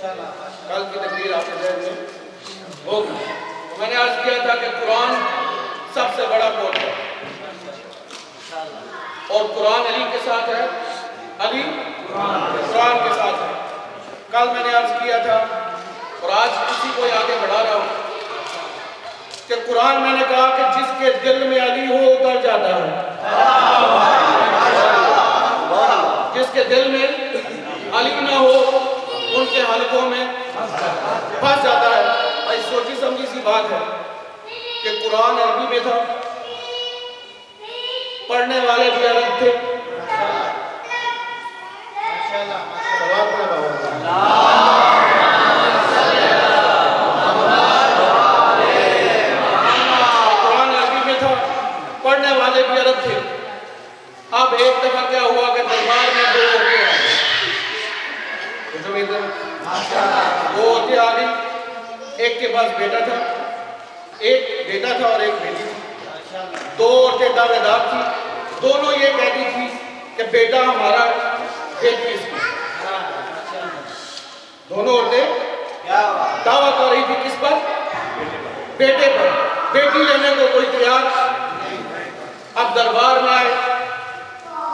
کل کی تقریر آپ کے ذہن میں ہوگی. میں نے عرض کیا تھا کہ قرآن سب سے بڑا کوٹ ہے اور قرآن علی کے ساتھ ہے, علی قرآن کے ساتھ ہے. کل میں نے عرض کیا تھا اور آج کسی کو آگے بڑھا رہا ہوں کہ قرآن میں نے کہا کہ جس کے دل میں علی ہو اتر جاتا ہے, جس کے دل میں علی نہ ہو ان کے حلقوں میں پھنس جاتا ہے. بھائی سوچی سمجھی سی بات ہے کہ قرآن عربی میں تھا, پڑھنے والے بھی عرب تھے. قرآن عربی میں تھا, پڑھنے والے بھی عرب تھے. اب ایک دفعہ کیا ہوا کہ دربار میں دو عورتیں آ گئی, دو عورتیں آ گئی. ایک کے پاس بیٹا تھا, ایک بیٹا تھا اور ایک بیٹی تھی. دو عورتیں دعوے دار تھی, دونوں یہ کہتی تھی کہ بیٹا ہمارا بیٹی اس کی. دونوں عورتیں دعویٰ کر رہی تھی کس پر؟ بیٹے پر. بیٹی لینے کو کوئی تیار. اب دربار میں آئے,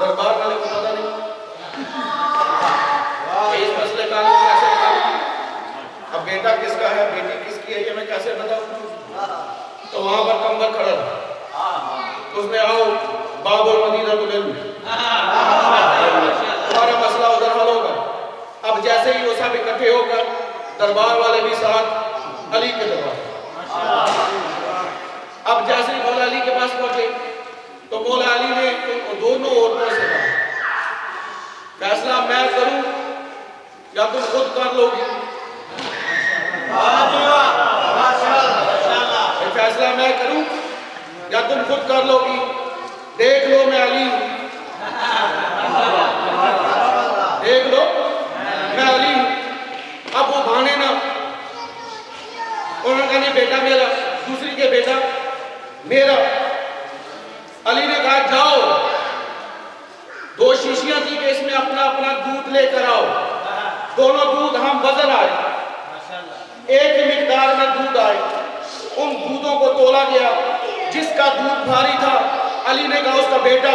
دربار والے کو پتہ نہیں کہ اس مسئلے کا کیسے بتاؤں, اب بیٹا کس کا ہے بیٹی کس کی ہے یہ میں کیسے بتاؤں. تو وہاں پر کمبر کھڑا تھا, اس میں آؤ باب المدینہ العلم, تمہارا مسئلہ ادھر حل ہوگا. اب جیسے ہی وہ سب اکٹھے ہو کر دربار والے بھی ساتھ علی کے دربار. اب جیسے ہی مولا علی کے پاس پہنچے تو مولا علی نے دونوں عورتوں سے کہا فیصلہ میں کروں یا تم خود کر لو گی؟ فیصلہ میں کروں یا تم خود کر لو گی؟ دیکھ لو میں علی ہوں, دیکھ لو میں علی ہوں. اب وہ بھانے نا, انہوں نے کہا نہیں بیٹا میرا, دوسری کے بیٹا میرا. علی نے کہا جاؤ, دو شیشیاں تھی کہ اس میں اپنا اپنا دودھ لے کر آؤ. دونوں دودھ ہم وزن آئے, ایک ہی مقدار میں دودھ آئے. ان دودھوں کو تولا گیا, جس کا دودھ بھاری تھا علی نے کہا اس کا بیٹا,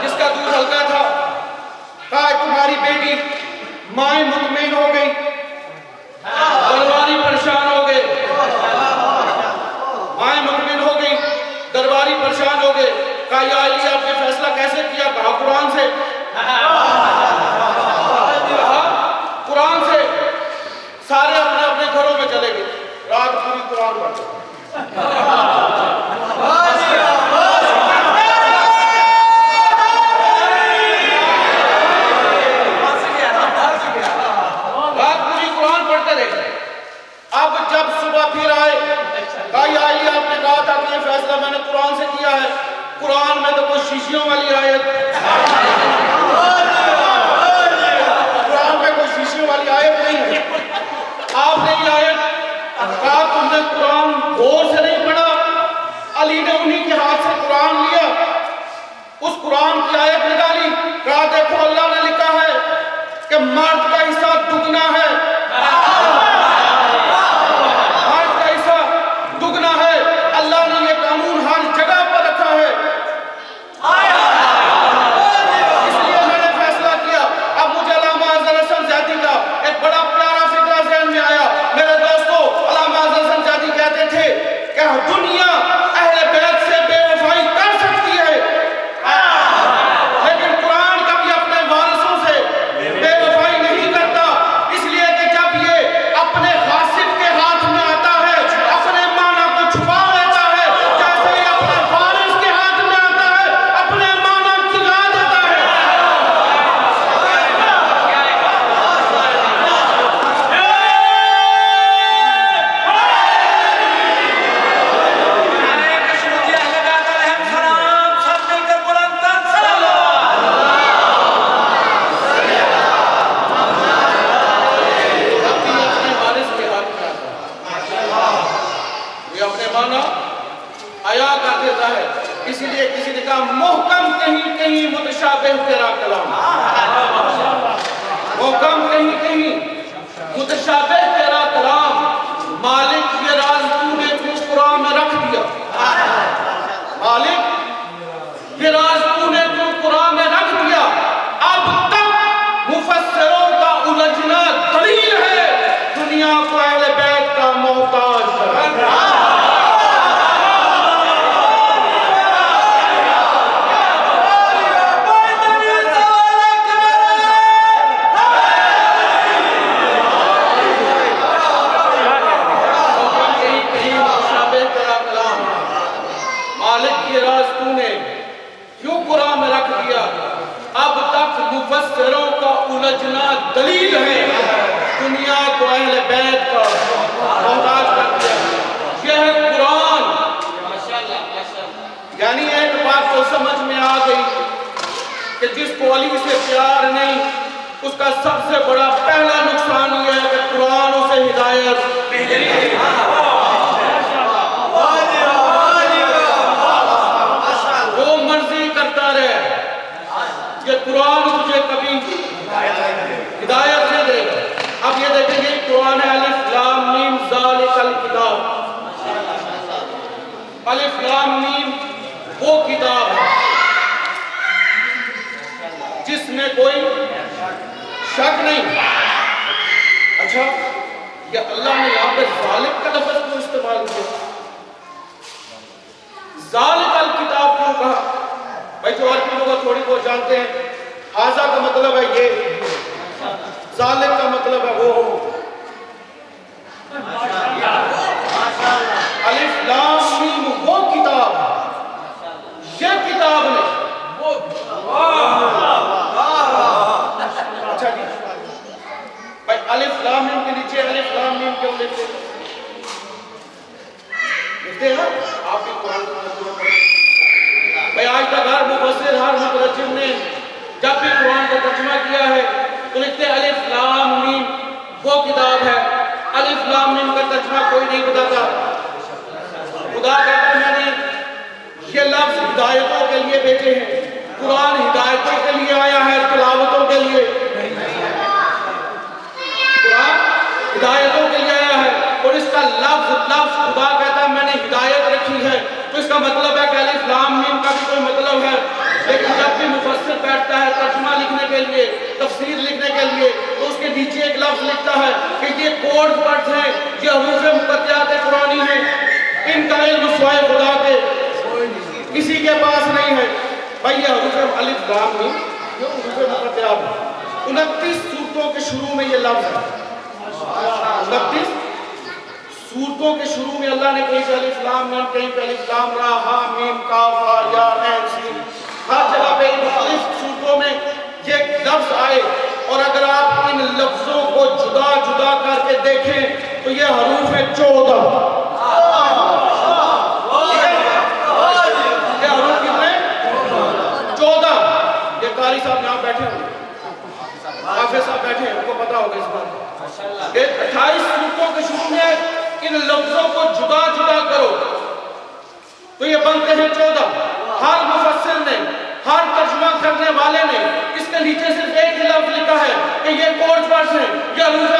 جس کا دودھ ہلکا تھا کہا تمہاری بیٹی. مائیں مطمئن ہو گئی, درباری پریشان ہو گئے, مائیں مطمئن ہو گئی, درباری پریشان ہو گئے. کہا یا علی آپ نے فیصلہ کیسے کیا؟ کہا قرآن سے. قرآن سے. سارے اپنے اپنے گھروں میں چلے گئے, رات پوری قرآن پڑھتے. اب جب صبح پھر آئے کہا یا علی آپ نے کہا تھا کہ یہ فیصلہ میں نے قرآن سے کیا ہے. قرآن میں تو کوئی شیشیوں والی آیت, قرآن میں کوئی شیشیوں والی آیت نہیں ہے. آپ نے یہ آیت کہا تم نے قرآن غور سے نہیں پڑھا. علی نے انہی کے ہاتھ سے قرآن لیا, اس قرآن کی آیت نکالی, کہا دیکھو اللہ نے لکھا ہے کہ مرد کا حصہ دگنا ہے, دنیا اہل بیت سے بے وفائی کر سکتی ہے لیکن قرآن کبھی اپنے وارثوں سے بے وفائی نہیں کرتا. اس لیے کہ جب یہ اپنے غاصب کے ہاتھ میں آتا ہے اپنے معنی کو چھپا لیتا ہے, جیسے ہی اپنے وارث کے ہاتھ میں آتا ہے اپنے معنی چلا دیتا ہے. اسی لیے کسی نے کہا محکم کہیں کہیں متشابہ تیرا کلام. متشابہ تیرا کلام، مالک یہ راز تو نے کیوں قرآن میں رکھ دیا؟ مالک یہ راز تو نے کیوں قرآن میں رکھ دیا؟ اب تک مفسروں کا الجھنا دلیل ہے، دنیا کو اہل بیت کا محتاج ہے۔ مفسروں کا الجھنا دلیل ہے، دنیا کو اہل بیت کا محتاج کر دیا۔ یہ ہے قرآن۔ یعنی ایک بات تو سمجھ میں آ گئی کہ جس کو علی سے پیار نہیں، اس کا سب سے بڑا پہلا نقصان یہ ہے کہ قرآن اسے ہدایت نہیں۔ وہ مرضی کرتا رہے، یہ قرآن تجھے کبھی ہدایت نہیں دے گا۔ اب یہ دیکھیں گے قرآن الف لام میم ذالک الکتاب۔ الف لام میم وہ کتاب ہے جس میں کوئی شک نہیں۔ اچھا یہ اللہ نے یہاں پہ ذالک کا لفظ کیوں استعمال کیا؟ ذالک الکتاب کیوں کہا؟ بھائی جو عربی لوگ تھوڑی بہت جانتے ہیں، حاضہ کا مطلب ہے یہ، ذالک کا مطلب ہے وہ۔ الف لام میم وہ کتاب، یہ کتاب نہیں۔ اچھا جی بھائی الف لام میم کے نیچے الف لام میم کیوں لکھتے ہیں؟ لکھتے ہیں آپ بھی قرآن کا ترجمہ پڑھیں بھائی۔ آج تک ہر مفسر ہر مترجم نے جب بھی قرآن کا ترجمہ کیا ہے تو لکھتے ہیں الف لام میم وہ کتاب ہے۔ الف لام میم کا ترجمہ کوئی نہیں بتاتا۔ خدا کہتا ہے میں نے یہ لفظ ہدایتوں کے لیے بھیجے ہیں، قرآن ہدایتوں کے لیے آیا ہے، تلاوتوں کے لیے۔ قرآن ہدایتوں کے لیے آیا ہے اور اس کا لفظ خدا کہتا ہے میں نے ہدایت رکھی ہے، تو اس کا مطلب ہے کہ الف لام میم کا بھی کوئی مطلب ہے۔ لیکن جب بھی مفسر بیٹھتا ہے ترجمہ لکھنے کے لیے، تفسیر لکھنے کے لیے، تو اس کے نیچے ایک لفظ لکھتا ہے کہ یہ کوڈ ورڈز ہیں، یہ حروف مقطعات قرآنی ہیں، ان کا علم سوائے خدا کے کسی کے پاس نہیں ہے۔ بھائی یہ حروف الف لام میم یہ حروف مقطعات ہیں۔ 29 سورتوں کے شروع میں یہ لفظ ہے۔ 29 سورتوں کے شروع میں اللہ نے کہیں پہ الف لام میم، کہیں پہ الف لام را ہا میم کاف ہا یا عین سین، ہر جگہ پہ مختلف سورتوں میں یہ لفظ آئے، اور اگر آپ ان لفظوں کو جدا جدا کر کے دیکھیں تو یہ حروف ہے 14۔ یہ حروف کتنے؟ 14۔ یہ قاری صاحب یہاں بیٹھے ہوئے، حافظ صاحب بیٹھے ہیں، ان کو پتا ہوگا اس بات۔ 28 سورتوں کے شروع میں ان لفظوں کو جدا جدا کرو تو یہ بنتے ہیں 14۔ ہر مفسر نے، ہر ترجمہ کرنے والے نے اس کے نیچے صرف ایک لفظ لکھا ہے کہ یہ کوڈ ورڈز ہیں، یہ حروف